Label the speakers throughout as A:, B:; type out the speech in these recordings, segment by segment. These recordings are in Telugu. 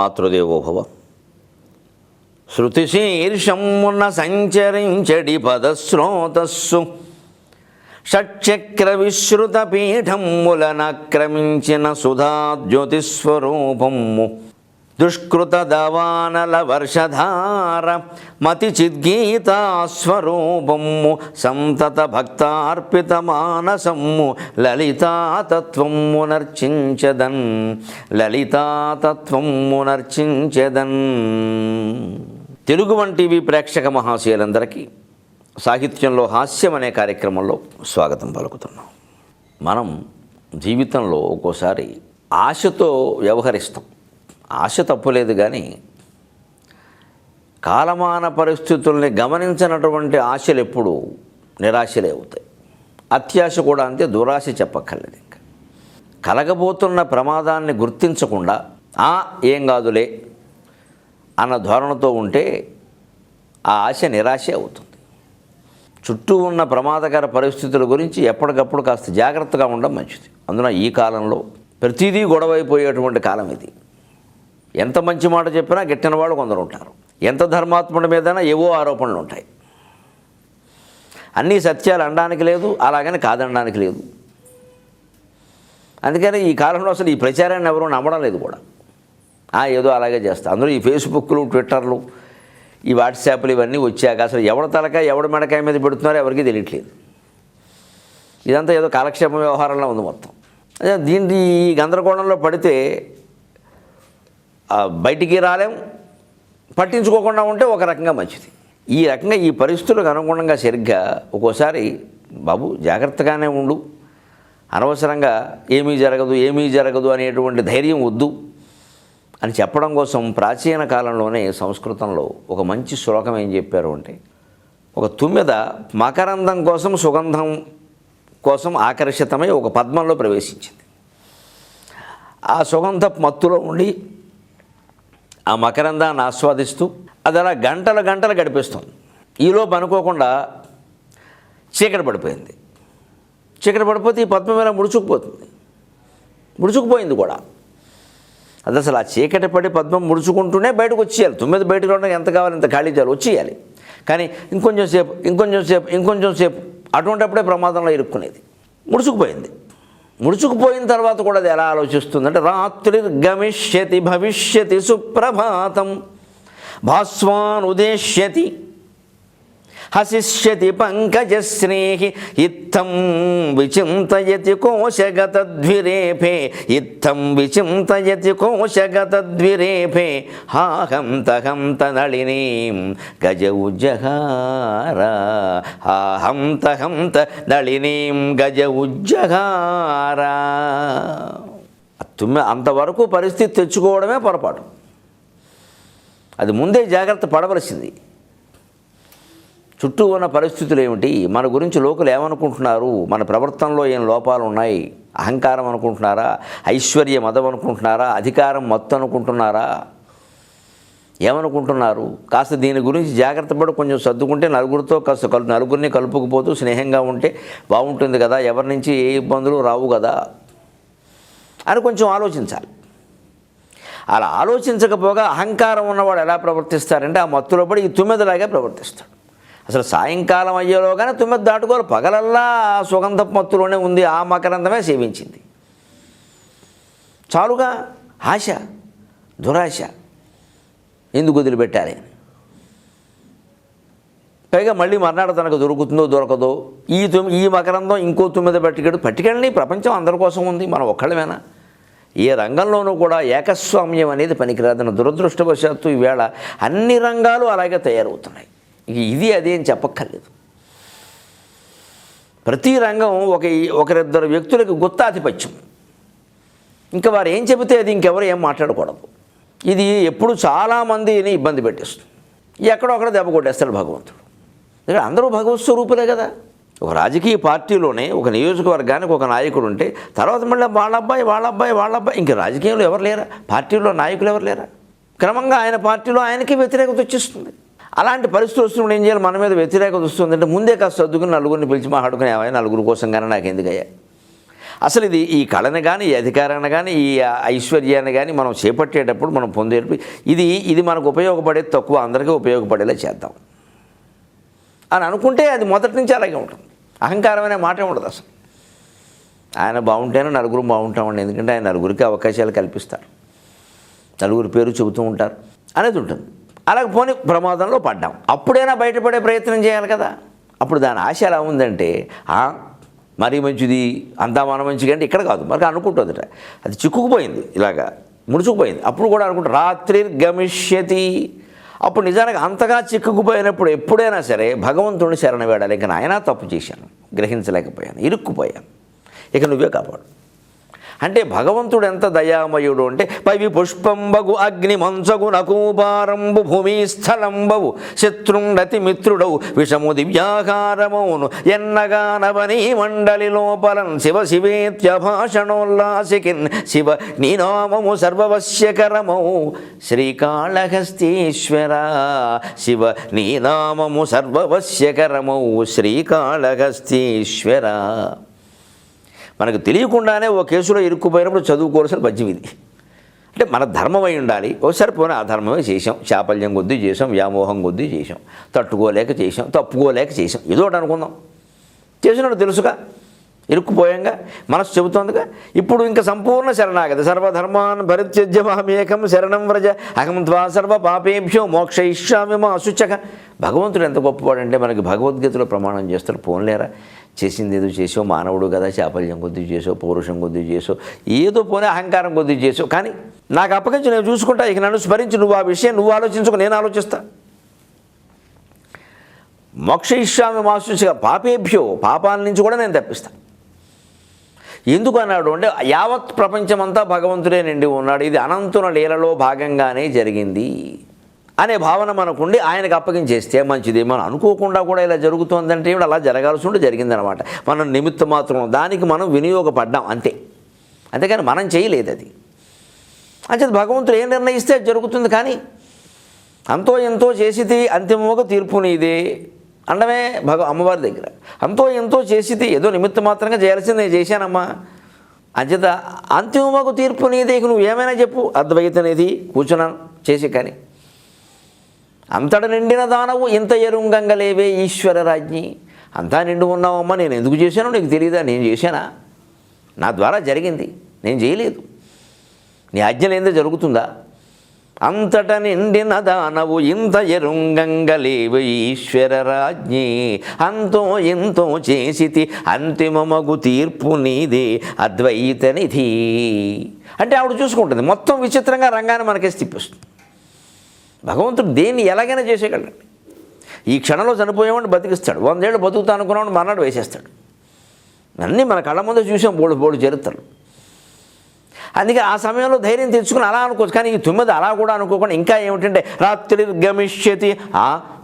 A: మాతృదేవోభవ. శృతిశీర్షమున సంచరించడి పదస్రోతస్సు షట్చక్ర విశ్రుత పీఠములనక్రమించిన సుధాజ్యోతిస్వరూపము దుష్కృత దవానల వర్షధార మతి చిద్గీతాస్వరూపము సంతత భక్తార్పిత మానసము లలితాతత్వమునర్చించదన్ లలితాతత్వమునర్చించదన్. తెలుగు వన్ టీవీ ప్రేక్షక మహాశయులందరికీ సాహిత్యంలో హాస్యం అనే కార్యక్రమంలో స్వాగతం పలుకుతున్నాం. మనం జీవితంలో ఒక్కోసారి ఆశతో వ్యవహరిస్తాం. ఆశ తప్పులేదు, కానీ కాలమాన పరిస్థితుల్ని గమనించినటువంటి ఆశలు ఎప్పుడు నిరాశలే అవుతాయి. అత్యాశ కూడా అంతే, దురాశ చెప్పక్కర్లేదు. ఇంకా కలగబోతున్న ప్రమాదాన్ని గుర్తించకుండా ఏం కాదులే అన్న ధోరణితో ఉంటే ఆ ఆశ నిరాశ అవుతుంది. చుట్టూ ఉన్న ప్రమాదకర పరిస్థితుల గురించి ఎప్పటికప్పుడు కాస్త జాగ్రత్తగా ఉండడం మంచిది. అందున ఈ కాలంలో ప్రతిదీ గొడవైపోయేటువంటి కాలం ఇది. ఎంత మంచి మాట చెప్పినా గిట్టిన వాళ్ళు కొందరు ఉంటారు. ఎంత ధర్మాత్ముడి మీదైనా ఏవో ఆరోపణలు ఉంటాయి. అన్నీ సత్యాలు అనడానికి లేదు, అలాగని కాదనడానికి లేదు. అందుకని ఈ కాలంలో అసలు ఈ ప్రచారాన్ని ఎవరూ నమ్మడం లేదు కూడా. ఏదో అలాగే చేస్తా. అందులో ఈ ఫేస్బుక్లు, ట్విట్టర్లు, ఈ వాట్సాప్లు ఇవన్నీ వచ్చాక అసలు ఎవడ తలకాయ ఎవడ మెడకాయ మీద పెడుతున్నారో ఎవరికీ తెలియట్లేదు. ఇదంతా ఏదో కాలక్షేప వ్యవహారంలో ఉంది మొత్తం. అదే దీన్ని ఈ గందరగోళంలో పడితే బయటికి రాలేం. పట్టించుకోకుండా ఉంటే ఒక రకంగా మంచిది. ఈ రకంగా ఈ పరిస్థితులకు అనుగుణంగా సరిగ్గా ఒక్కోసారి బాబు జాగ్రత్తగానే ఉండు, అనవసరంగా ఏమీ జరగదు అనేటువంటి ధైర్యం వద్దు అని చెప్పడం కోసం ప్రాచీన కాలంలోనే సంస్కృతంలో ఒక మంచి శ్లోకం ఏం చెప్పారు అంటే, ఒక తుమ్మెద మకరందం కోసం, సుగంధం కోసం ఆకర్షితమై ఒక పద్మంలో ప్రవేశించింది. ఆ సుగంధ మత్తులో ఉండి ఆ మకరందాన్ని ఆస్వాదిస్తూ అది అలా గంటలు గడిపిస్తుంది. ఈలోపు అనుకోకుండా చీకటి పడిపోయింది. చీకటి పడిపోతే ఈ పద్మం ఇలా ముడుచుకుపోయింది కూడా. అది అసలు ఆ చీకటి పడి పద్మం ముడుచుకుంటూనే బయటకు వచ్చేయాలి. తుమ్మెద బయటకు రావడానికి ఎంత కావాలి ఎంత ఖాళీ చేయాలి, వచ్చేయాలి. కానీ ఇంకొంచెం సేపు అటువంటిప్పుడే ప్రమాదంలో ఇరుక్కునేది. ముడుచుకుపోయిన తర్వాత కూడా అది ఎలా ఆలోచిస్తుందంటే, రాత్రిర్గమిష్యతి భవిష్యతి సుప్రభాతం భాస్వానుదేశ్యతి హసిష్యతి పంకజశ్రేహి ఇత్థం విచింతయతి కోశగతద్విరేఫే హాహంత నళినీం గజ ఉజ్జహార నళినీం గజ ఉజ్జహార. అంతవరకు పరిస్థితి తెచ్చుకోవడమే పొరపాటు. అది ముందే జాగ్రత్త పడవలసింది. చుట్టూ ఉన్న పరిస్థితులు ఏమిటి, మన గురించి లోకులు ఏమనుకుంటున్నారు, మన ప్రవర్తనలో ఏం లోపాలు ఉన్నాయి, అహంకారం అనుకుంటున్నారా, ఐశ్వర్య మదం అనుకుంటున్నారా, అధికారం మత్తు అనుకుంటున్నారా, ఏమనుకుంటున్నారు? కాస్త దీని గురించి జాగ్రత్త పడి కొంచెం సర్దుకుంటే నలుగురితో కాస్త నలుగురిని కలుపుకుపోతూ స్నేహంగా ఉంటే బాగుంటుంది కదా, ఎవరి నుంచి ఏ ఇబ్బందులు రావు కదా అని కొంచెం ఆలోచించాలి. అలా ఆలోచించకపోగా అహంకారం ఉన్నవాడు ఎలా ప్రవర్తిస్తారంటే ఆ మత్తులో పడి ఈ తుమ్మెదలాగే ప్రవర్తిస్తాడు. అసలు సాయంకాలం అయ్యేలోగానే తుమ్మెద దాటుకోవాలి. పగలల్లా సుగంధ మత్తులోనే ఉంది, ఆ మకరందమే సేవించింది. చాలుగా ఆశ, దురాశ ఎందుకు వదిలిపెట్టాలి? పైగా మళ్ళీ మర్నాడు తనకు దొరుకుతుందో దొరకదో, ఈ మకరందం ఇంకో తుమ్మెద పట్టుకెళ్ళని ప్రపంచం అందరి కోసం ఉంది, మనం ఒక్కళ్ళమేనా? ఏ రంగంలోనూ కూడా ఏకస్వామ్యం అనేది పనికిరాదన్న దురదృష్టవశాత్తు ఈవేళ అన్ని రంగాలు అలాగే తయారవుతున్నాయి. ఇది అదే అని చెప్పక్కర్లేదు. ప్రతి రంగం ఒకరిద్దరు వ్యక్తులకు గుత్తాధిపత్యం. ఇంకా వారు ఏం చెబితే అది ఇంకెవరు ఏం మాట్లాడకూడదు. ఇది ఎప్పుడు చాలామందిని ఇబ్బంది పెట్టేస్తుంది. ఎక్కడొక్కడ దెబ్బ కొట్టేస్తాడు భగవంతుడు. అందరూ భగవత్ స్వరూపులే కదా. ఒక రాజకీయ పార్టీలోనే ఒక నియోజకవర్గానికి ఒక నాయకుడు ఉంటే తర్వాత మళ్ళీ వాళ్ళబ్బాయి ఇంక రాజకీయంలో ఎవరు లేరా, పార్టీలో నాయకులు ఎవరు లేరా? క్రమంగా ఆయన పార్టీలో ఆయనకి వ్యతిరేకత వచ్చేస్తుంది. అలాంటి పరిస్థితులు వస్తున్నప్పుడు ఏం చేయాలి? మన మీద వ్యతిరేకత వస్తుందంటే ముందే కాస్త సర్దుకుని నలుగురిని పిలిచి మాట్లాడుకుని నలుగురు కోసం కానీ నాకు ఎందుకయ్యా అసలు ఈ కళని కానీ ఈ అధికారాన్ని కానీ ఈ ఐశ్వర్యాన్ని కానీ మనం చేపట్టేటప్పుడు మనం పొందేటప్పుడు ఇది మనకు ఉపయోగపడేది తక్కువ, అందరికీ ఉపయోగపడేలా చేద్దాం అని అనుకుంటే అది మొదటి నుంచి అలాగే ఉంటుంది. అహంకారం అనే మాట ఉండదు అసలు. ఆయన బాగుంటేనే నలుగురు బాగుంటామండి, ఎందుకంటే ఆయన నలుగురికి అవకాశాలు కల్పిస్తారు, నలుగురి పేరు చెబుతూ ఉంటారు అనేది ఉంటుంది. అలాగే పోనీ ప్రమాదంలో పడ్డాం, అప్పుడైనా బయటపడే ప్రయత్నం చేయాలి కదా. అప్పుడు దాని ఆశ ఎలా ఉందంటే మరీ మంచిది అంతా మన మంచిగా అంటే ఇక్కడ కాదు, మరి అనుకుంటుందిట. అది చిక్కుకుపోయింది, ఇలాగా ముడుచుకుపోయింది. అప్పుడు కూడా అనుకుంటా రాత్రి గమిష్యతి. అప్పుడు నిజానికి అంతగా చిక్కుకుపోయినప్పుడు ఎప్పుడైనా సరే భగవంతుడిని శరణ వేడాలి. ఇక నాయనా తప్పు చేశాను, గ్రహించలేకపోయాను, ఇరుక్కుపోయాను, ఇక నువ్వే కాపాడు అంటే భగవంతుడు ఎంత దయామయుడు అంటే పైవి పుష్పంబగు అగ్ని మంచగు నకూపారంబు భూమి స్థలంబవు శత్రుండతి మిత్రుడవు విషము దివ్యాకారమౌను ఎన్నగానవని మండలి లోపలం శివ శివేత్యభాషణోల్లాసికిన్ శివ నీనామము సర్వవశ్యకరమౌ శ్రీకాళహస్తీశ్వర శివ నీనామము సర్వవశ్యకరమౌ శ్రీకాళహస్తీశ్వర. మనకు తెలియకుండానే ఓ కేసులో ఇరుక్కుపోయినప్పుడు చదువుకోవాల్సిన పద్యం ఇది. అంటే మన ధర్మం అయి ఉండాలి. ఒకసారి పోయిన అధర్మమే చేసాం, చాపల్యం కొద్దీ చేసాం, వ్యామోహం కొద్దీ చేసాం, తట్టుకోలేక చేసాం, తప్పుకోలేక చేసాం, ఏదో ఒకటి అనుకుందాం. చేసినట్టు తెలుసుగా, ఇరుక్కుపోయాంగా, మనసు చెబుతోందిగా. ఇప్పుడు ఇంకా సంపూర్ణ శరణాగతి. సర్వధర్మాన్ పరిత్యజ్య మామేకం శరణం వ్రజ అహం త్వా సర్వ పాపేభ్యో మోక్షయిష్యామి మా అశుచక. భగవంతుడు ఎంత గొప్పవాడంటే మనకి భగవద్గీతలో ప్రమాణం చేస్తాడు. పోన్లేరా, చేసింది ఏదో చేసో, మానవుడు కదా, చాపల్యం కొద్దీ చేసో, పౌరుషం కొద్దీ చేసో, ఏదో పోనీ అహంకారం కొద్దీ చేసో, కానీ నాకు అప్పగించి నేను చూసుకుంటా, ఇక నన్ను స్మరించి నువ్వు ఆ విషయం నువ్వు ఆలోచించుకో, నేను ఆలోచిస్తా. మోక్షయిష్యామి మా అశుచక పాపేభ్యో, పాపాల నుంచి కూడా నేను తప్పిస్తాను. ఎందుకు అన్నాడు అంటే యావత్ ప్రపంచమంతా భగవంతుడే నిండి ఉన్నాడు, ఇది అనంతున లీలలో భాగంగానే జరిగింది అనే భావన మనకుండి ఆయనకు అప్పగించేస్తే మంచిది. మనం అనుకోకుండా కూడా ఇలా జరుగుతుందంటే ఇప్పుడు అలా జరగాల్సి ఉంటే జరిగిందనమాట. మనం నిమిత్త మాత్రం దానికి మనం వినియోగపడ్డాం అంతే, అంతేకాని మనం చేయలేదు అది. అంటే భగవంతుడు ఏం నిర్ణయిస్తే అది జరుగుతుంది. కానీ అంతో ఎంతో చేసితే అంతిమముగా తీర్పు నీదే అండమే అమ్మవారి దగ్గర. అంతో ఎంతో చేసితే ఏదో నిమిత్త మాత్రంగా చేయాల్సింది నేను చేశానమ్మా, అంచేత అంతిమముగా తీర్పు నీదే, నువ్వు ఏమైనా చెప్పు, అద్వైతనిది కూర్చున్నాను చేసి. కానీ అంతట నిండిన దానవు ఇంత ఎరుంగంగలేవే ఈశ్వర రాజ్ఞి. అంతా నిండు ఉన్నావమ్మా, నేను ఎందుకు చేశానో నీకు తెలియదా? నేను చేశానా? నా ద్వారా జరిగింది, నేను చేయలేదు. నీ ఆజ్ఞలేందో జరుగుతుందా? అంతట నిండిన దానవు ఇంత ఎరుంగంగలేవే ఈశ్వర రాజ్ఞి అంతో ఎంతో చేసితి అంతిమమగు తీర్పు నీదే అద్వైతనిధి. అంటే ఆవిడ చూసుకుంటుంది మొత్తం విచిత్రంగా రంగాన్ని మనకేసి తిప్పిస్తుంది. భగవంతుడు దేన్ని ఎలాగైనా చేసేయగలడు. ఈ క్షణంలో చనిపోయేవాడిని బతికిస్తాడు, 100 ఏళ్ళు బతుకుతా అనుకున్నాడు మర్నాడు వేసేస్తాడు. అన్నీ మన కళ్ళ ముందు చూసాం బోడు చరిత్రలు. అందుకే ఆ సమయంలో ధైర్యం తెచ్చుకుని అలా అనుకోవచ్చు. కానీ ఈ 9 అలా కూడా అనుకోకుండా ఇంకా ఏమిటంటే రాత్రి గమిష్యతి,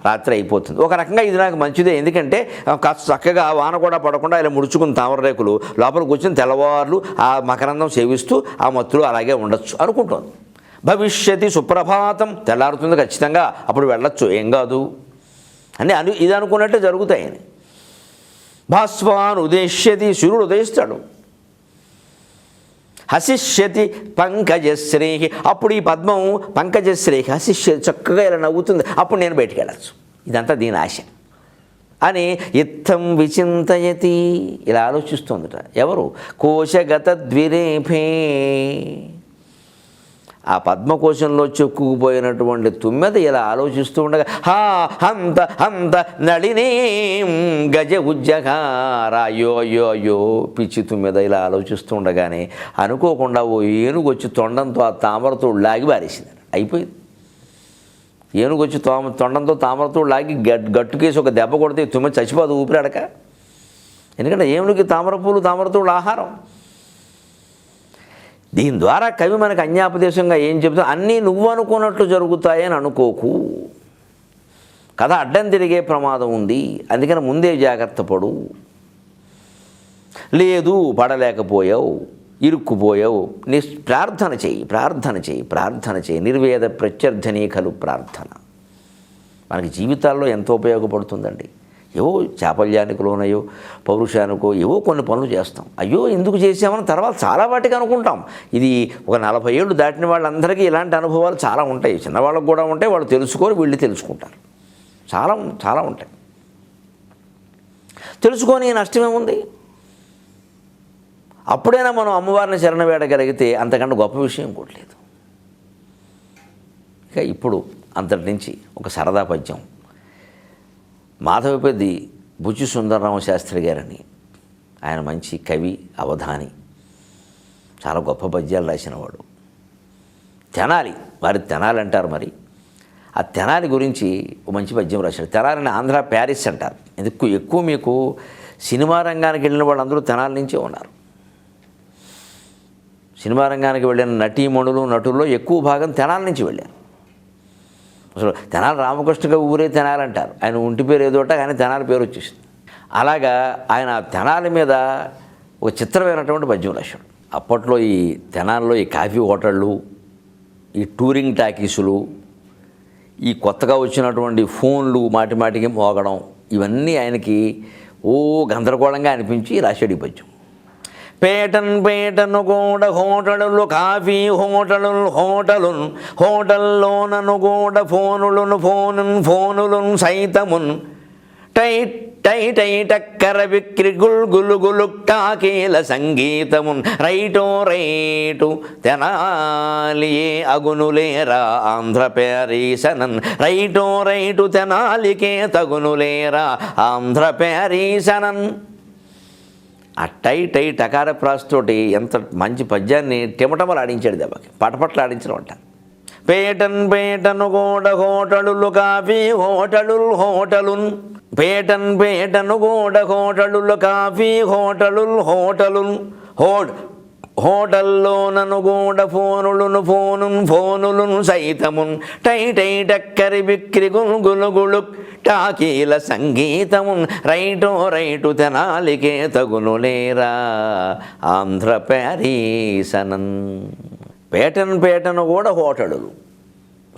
A: రాత్రి అయిపోతుంది. ఒక రకంగా ఇది నాకు మంచిదే, ఎందుకంటే కాస్త చక్కగా వాన కూడా పడకుండా ఇలా ముడుచుకుని తామర రేకులు లోపల కూర్చొని తెల్లవారులు ఆ మకరందం సేవిస్తూ ఆ మత్తులు అలాగే ఉండొచ్చు అనుకుంటోంది. భవిష్యతి సుప్రభాతం, తెల్లారుతుంది ఖచ్చితంగా, అప్పుడు వెళ్ళొచ్చు, ఏం కాదు అని ఇది అనుకున్నట్టే జరుగుతాయని. భాస్వాన్ ఉదేశ్యతి, సూర్యుడు ఉదయిస్తాడు. హసిష్యతి పంకజశ్రేహి, అప్పుడు ఈ పద్మం పంకజశ్రేహి హసిష్యతి, చక్కగా ఇలా నవ్వుతుంది, అప్పుడు నేను బయటికి వెళ్ళచ్చు. ఇదంతా దీని ఆశ అని ఇత్తం విచింతయతి, ఇలా ఆలోచిస్తుందట. ఎవరు? కోశగత ద్విరేఫే, ఆ పద్మకోశంలో చెక్కుకుపోయినటువంటి తుమ్మెద ఇలా ఆలోచిస్తూ ఉండగా హంత హంత నళినేం గజ ఉజ్జగారాయో అయ్యో అయ్యో పిచ్చి తుమ్మెద ఇలా ఆలోచిస్తూ ఉండగానే అనుకోకుండా ఓ ఏనుగు వచ్చి తొండంతో ఆ తామరతోడు లాగి బారేసింది. అయిపోయింది. ఏనుగు వచ్చి తొండంతో తామరతోడు లాగి గట్టుకేసి ఒక దెబ్బ కొడితే తుమ్మెద చచ్చిపోదు ఊపిరాడక. ఎందుకంటే ఏనుగుకి తామరపూలు తామరతోడు ఆహారం. దీని ద్వారా కవి మనకు అన్యాపదేశంగా ఏం చెబుతా, అన్నీ నువ్వు అనుకున్నట్లు జరుగుతాయని అనుకోకు, కథ అడ్డం తిరిగే ప్రమాదం ఉంది, అందుకని ముందే జాగ్రత్త పడు. లేదు పడలేకపోయావు, ఇరుక్కుపోయావు, ప్రార్థన చేయి, ప్రార్థన చేయి, ప్రార్థన చేయి. నిర్వేద ప్రత్యర్థనీ ఖలు ప్రార్థన మనకి జీవితాల్లో ఎంతో ఉపయోగపడుతుందండి. ఏవో చాపల్యానికిలోనయో పౌరుషానికో ఏవో కొన్ని పనులు చేస్తాం. అయ్యో ఎందుకు చేసామని తర్వాత చాలా వాటికి అనుకుంటాం. ఇది ఒక 40 ఏళ్ళు దాటిన వాళ్ళందరికీ ఇలాంటి అనుభవాలు చాలా ఉంటాయి. చిన్నవాళ్ళకు కూడా ఉంటాయి. వాళ్ళు తెలుసుకొని వీళ్ళు తెలుసుకుంటారు. చాలా చాలా ఉంటాయి. తెలుసుకొని నష్టమేముంది? అప్పుడైనా మనం అమ్మవారిని శరణ వేడగలిగితే అంతకంటే గొప్ప విషయం కూడా లేదు. ఇక ఇప్పుడు అంతటి నుంచి ఒక సరదా పద్యం. మాధవపతి బుచ్చి సుందరరామ శాస్త్రి గారని ఆయన మంచి కవి, అవధాని, చాలా గొప్ప పద్యాలు రాసినవాడు. తెనాలి, వారి తెనాలి అంటారు. మరి ఆ తెనాలి గురించి ఒక మంచి పద్యం రాశాడు. తెనాలిని ఆంధ్ర ప్యారిస్ అంటారు. ఎందుకు ఎక్కువ మీకు సినిమా రంగానికి వెళ్ళిన వాళ్ళందరూ తెనాలి నుంచే ఉన్నారు. సినిమా రంగానికి వెళ్ళిన నటీమణులు, నటుల్లో ఎక్కువ భాగం తెనాలి నుంచి వెళ్ళారు. అసలు తెనాలి రామకృష్ణగా ఊరే తెనాలి అంటారు. ఆయన ఒంటి పేరు ఏదోట కానీ తెనాలి పేరు వచ్చేసింది. అలాగా ఆయన తెనాలి మీద ఒక చిత్రమైనటువంటి పద్యం రాశాడు. అప్పట్లో ఈ తెనాలిలో ఈ కాఫీ హోటళ్ళు, ఈ టూరింగ్ టాకీసులు, ఈ కొత్తగా వచ్చినటువంటి ఫోన్లు మాటిమాటికి మోగడం, ఇవన్నీ ఆయనకి గందరగోళంగా అనిపించి రాశాడు ఈ పద్యం. పేటను కూడా హోటళ్ళు, కాఫీ హోటల్లోనను కూడా ఫోనులను సైతమున్ టక్కర విక్రి గుల్గులు టాకీల సంగీతమున్ రైటు తెనాలియే అగునులేరా ఆంధ్ర ప్యారీసనన్ రైటు తెనాలికే తగునులేరా ఆంధ్ర ప్యారీసనన్. ఆ టకార ప్రాస్తోటి ఎంత మంచి పద్యాన్ని టెమటమలు ఆడించాడు. దెబ్బకి పటపట్లు ఆడించడం అంట. పేటను కూడా హోటళ్ళు, కాఫీ హోటలున్ పేటను కూడా హోటళ్ళు, కాఫీ హోటలున్ హోటల్లోనను కూడా ఫోనులను సైతమున్ టక్కరి బిక్రి గులుగులు టాకీల సంగీతమున్ రైటు తెనాలికే తగునులేరా ఆంధ్ర ప్యారీసనన్. పేటను కూడా హోటళ్ళు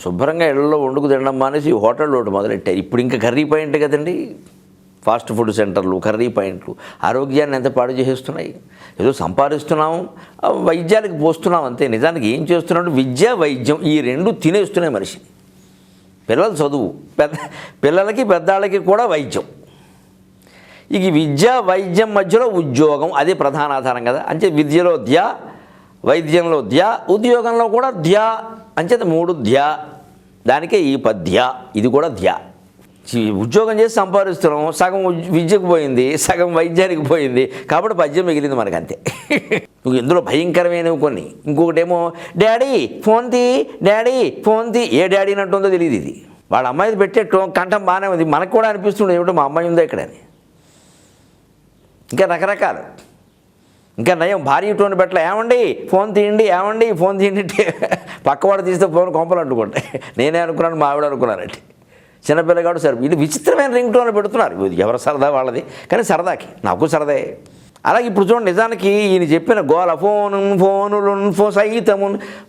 A: శుభ్రంగా ఇళ్లలో వండుకు తినడం మానేసి హోటళ్ళు ఒకటి మొదలెట్టారు. ఇప్పుడు ఇంకా కర్రీ పాయింట్ కదండి, ఫాస్ట్ ఫుడ్ సెంటర్లు, కర్రీ పాయింట్లు ఆరోగ్యాన్ని ఎంత పాడు చేసేస్తున్నాయి. ఏదో సంపాదిస్తున్నాము, వైద్యానికి పోస్తున్నాం అంతే. నిజానికి ఏం చేస్తున్నాడు? విద్య, వైద్యం ఈ రెండు తినేస్తున్నాయి మనిషిని. పిల్లల చదువు, పిల్లలకి పెద్దాళ్ళకి కూడా వైద్యం. ఇక విద్య వైద్యం మధ్యలో ఉద్యోగం, అదే ప్రధాన ఆధారం కదా. అంటే విద్యలో ధ్యా, వైద్యంలో ధ్యా, ఉద్యోగంలో కూడా ధ్యా. అంచేత 3 ధ్యా. దానికే ఈ పద్య. ఇది కూడా ధ్యా. ఉద్యోగం చేసి సంపాదిస్తున్నాం, సగం విద్యకు పోయింది, సగం వైద్యానికి పోయింది, కాబట్టి పద్యం మిగిలింది మనకు అంతే. ఇందులో భయంకరమైనవి కొన్ని. ఇంకొకటేమో డాడీ ఫోన్ తీ. ఏ డాడీ అంటుందో తెలియదు. ఇది వాళ్ళ అమ్మాయిది పెట్టేట్టు కంఠం బాగానే ఉంది. మనకు కూడా అనిపిస్తుంది ఏమిటో మా అమ్మాయి ఉందా ఇక్కడని. ఇంకా రకరకాలు. ఇంకా నయం భార్య టోన్ పెట్టలే, ఏమండి ఫోన్ తీయండి పక్కవాడు తీస్తే ఫోన్ కొంపలు అంటుకుంటాయి. నేనే అనుకున్నాను, మా ఆవిడ అనుకున్నానండి. చిన్నపిల్లగాడు సరే, ఇది విచిత్రమైన రింగ్ టోన్లు పెడుతున్నారు. ఎవరి సరదా వాళ్ళది, కానీ సరదాకి నాకు సరదే. అలాగే ఇప్పుడు చూడండి, నిజానికి ఈయన చెప్పిన గోల ఫోనులు సైతము.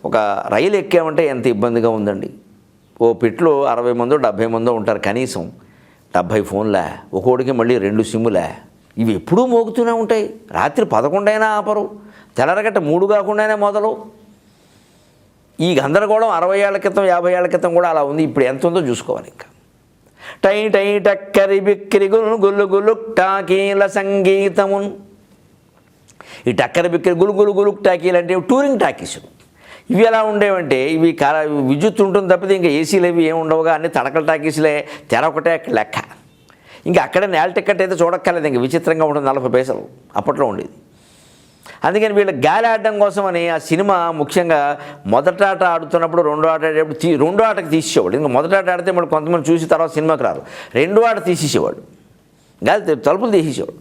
A: ఒక రైలు ఎక్కామంటే ఎంత ఇబ్బందిగా ఉందండి. ఓ పెట్లో 60 మందో 70 మందో ఉంటారు, కనీసం 70 ఫోన్లే, ఒక్కోడికి మళ్ళీ 2 సిమ్ములే. ఇవి ఎప్పుడూ మోగుతూనే ఉంటాయి. రాత్రి 11 అయినా ఆపరు, తెల్లరగట్ట 3 కాకుండానే మొదలు. ఈ గందరగోళం 60 ఏళ్ల క్రితం 50 ఏళ్ల క్రితం కూడా అలా ఉంది. ఇప్పుడు ఎంత ఉందో చూసుకోవాలి. ఇంకా టక్కరి బిక్కిరి గులు టాకీల సంగీతమున్. ఈ టక్కరి బిక్కిరి గులు టాకీలు అంటే టూరింగ్ టాకీసు. ఇవి ఎలా ఉండేవంటే, ఇవి విద్యుత్ ఉంటుంది తప్పితే ఇంకా ఏసీలు అవి ఏమి ఉండవుగా, అన్ని తడకల టాకీసులే, తెర ఒకటే లెక్క. ఇంకా అక్కడే నేల టికెట్ అయితే చూడక్కర్లేదు, ఇంకా విచిత్రంగా ఉంటుంది. 40 పైసలు అప్పట్లో ఉండేది. అందుకని వీళ్ళ గాలి ఆడడం కోసమని ఆ సినిమా ముఖ్యంగా మొదట ఆట ఆడుతున్నప్పుడు రెండో ఆట ఆడేటప్పుడు రెండో ఆటకి తీసేవాడు. ఇంకా మొదట ఆట ఆడితే మళ్ళీ కొంతమంది చూసి తర్వాత సినిమాకి రారు. రెండో ఆట తీసేసేవాడు, గాలి తలుపులు తీసేసేవాడు.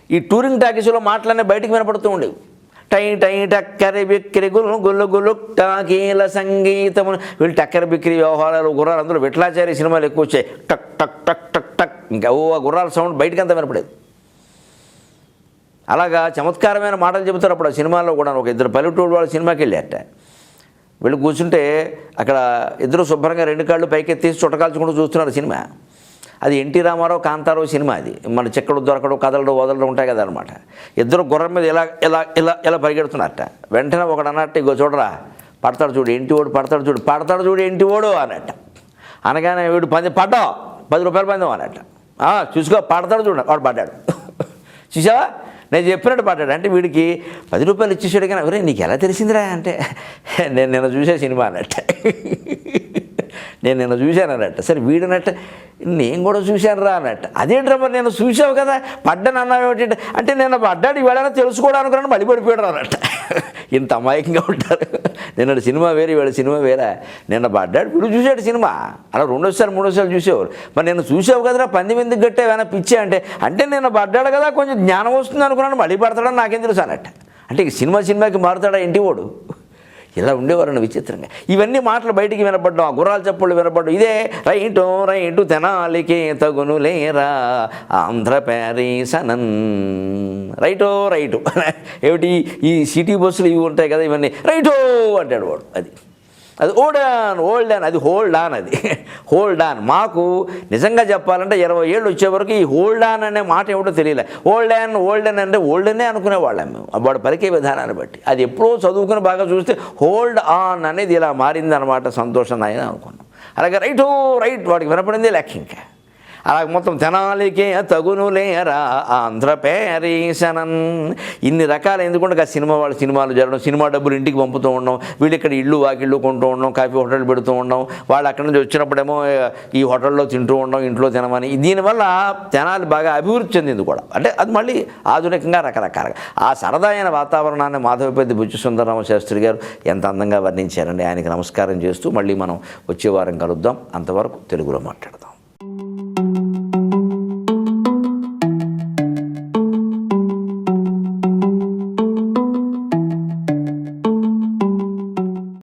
A: ఈ టూరింగ్ టాకీసులో మాటలన్నీ బయటికి వినపడుతూ ఉండేవి. టక్కరి బిక్కిరి గులు టాకీల సంగీతము. వీళ్ళు టక్కరి బిక్కిరి వ్యవహారాలు, గుర్రాలు, అందులో విఠలాచారి సినిమాలు ఎక్కువ వచ్చాయి. టక్ టక్ టక్ టక్ టక్. ఇంకా ఆ గుర్రాల సౌండ్ బయటికి అంతా వినపడేది. అలాగా చమత్కారమైన మాటలు చెబుతారు అప్పుడు ఆ సినిమాల్లో కూడా. ఒక 2 పల్లెటూరు వాళ్ళు సినిమాకి వెళ్ళారట. వీళ్ళు కూర్చుంటే అక్కడ ఇద్దరు శుభ్రంగా 2 కాళ్ళు పైకెత్తేసి చుట్టకాల్చుకుంటూ చూస్తున్నారు సినిమా. అది ఎన్టీ రామారావు కాంతారావు సినిమా. అది మన చెక్కడు దొరకడు కదలడు వదలడు ఉంటాయి కదా అనమాట. ఇద్దరు గుర్రం మీద ఇలా ఇలా ఇలా ఇలా పరిగెడుతున్నారట. వెంటనే ఒకడు అన్నట్టు ఇగో చూడరా పడతాడు చూడు ఇంటివాడు పడతాడు చూడు ఇంటివాడు అన్నట్ట. అనగానే వీడు పడ్డావు 10 రూపాయలు పందెం అన్నట్ట. చూసుకో పడతాడు చూడ వాడు పడ్డాడు. చూసావా నేను చెప్పినట్టు పడ్డాడు. అంటే వీడికి 10 రూపాయలు ఇచ్చేసాడు కానీ ఎవరే నీకు ఎలా తెలిసిందిరా అంటే నేను నిన్న చూసే సినిమా అన్నట్ట. నేను నిన్న చూశాను అన్నట్టు. సరే వీడినట్ట నేను కూడా చూశాను రా అన్నట్టు. అదేంట్రా మరి నేను చూసావు కదా పడ్డాను అన్నావు ఏమిటంటే అంటే నేను పడ్డాడు ఇవాళ తెలుసుకోవడానికి రాను మళ్ళీ పడిపోయాడు అన్నట్టు. ఇంత అమాయకంగా ఉంటారు. నిన్న సినిమా వేరే ఇవాళ సినిమా వేరే. నిన్న పడ్డాడు వీడు చూశాడు సినిమా అలా 2 చూసేవారు. మరి నేను చూసావు కదరా 10 ఎందుకు గట్టేవైనా పిచ్చే అంటే నిన్న పడ్డాడు కదా కొంచెం జ్ఞానం వస్తుంది అనుకున్నాను మళ్ళీ పడతాడని నాకేం తెలుసు అన్నట్టు. అంటే సినిమాకి మారుతాడా ఇంటివాడు. ఇలా ఉండేవారని విచిత్రంగా. ఇవన్నీ మాటలు బయటికి వినపడ్డం, ఆ గుర్రాలు చప్పుళ్ళు వినపడ్డం. ఇదే రైటు తెనాలికే తగునులేరా ఆంధ్ర ప్యారీసనన్. రైటు ఏమిటి ఈ సిటీ బస్సులు ఇవి ఉంటాయి కదా ఇవన్నీ రైటో అంటాడు వాడు. అది ఓల్డ్ ఆన్ అది హోల్డ్ ఆన్. మాకు నిజంగా చెప్పాలంటే 20 ఏళ్ళు వచ్చే వరకు ఈ హోల్డ్ ఆన్ అనే మాట ఏమిటో తెలియలే. ఓల్డ్ ఆన్ అంటే ఓల్డనే అనుకునేవాళ్ళం మేము వాడు పలికే విధానాన్ని బట్టి. అది ఎప్పుడో చదువుకుని బాగా చూస్తే హోల్డ్ ఆన్ అనేది ఇలా మారింది అనమాట. సంతోషం ఆయన అనుకున్నాం. అలాగే రైట్ వాడికి వినపడింది లెక్క. ఇంకా అలాగ మొత్తం తెనాలికే తగునులేరా ఆంధ్ర ప్యారీసనన్. ఇన్ని రకాలు ఎందుకంటే సినిమాలు జరగడం, సినిమా డబ్బులు ఇంటికి పంపుతూ ఉండడం, వీళ్ళు ఇక్కడ ఇళ్ళు వాకిళ్ళు కొంటూ ఉండడం, కాఫీ హోటల్ పెడుతూ ఉండడం, వాళ్ళు అక్కడి నుంచి వచ్చినప్పుడేమో ఈ హోటల్లో తింటూ ఉండడం, ఇంట్లో తినమని. దీనివల్ల తెనాలి బాగా అభివృద్ధి చెందింది కూడా. అంటే అది మళ్ళీ ఆధునికంగా రకరకాలుగా ఆ సరదాయన వాతావరణాన్ని మాధవపతి బుచ్చి సుందరరామ శాస్త్రి గారు ఎంత అందంగా వర్ణించారండి. ఆయనకి నమస్కారం చేస్తూ మళ్ళీ మనం వచ్చే వారం కలుద్దాం. అంతవరకు తెలుగులో మాట్లాడదాం.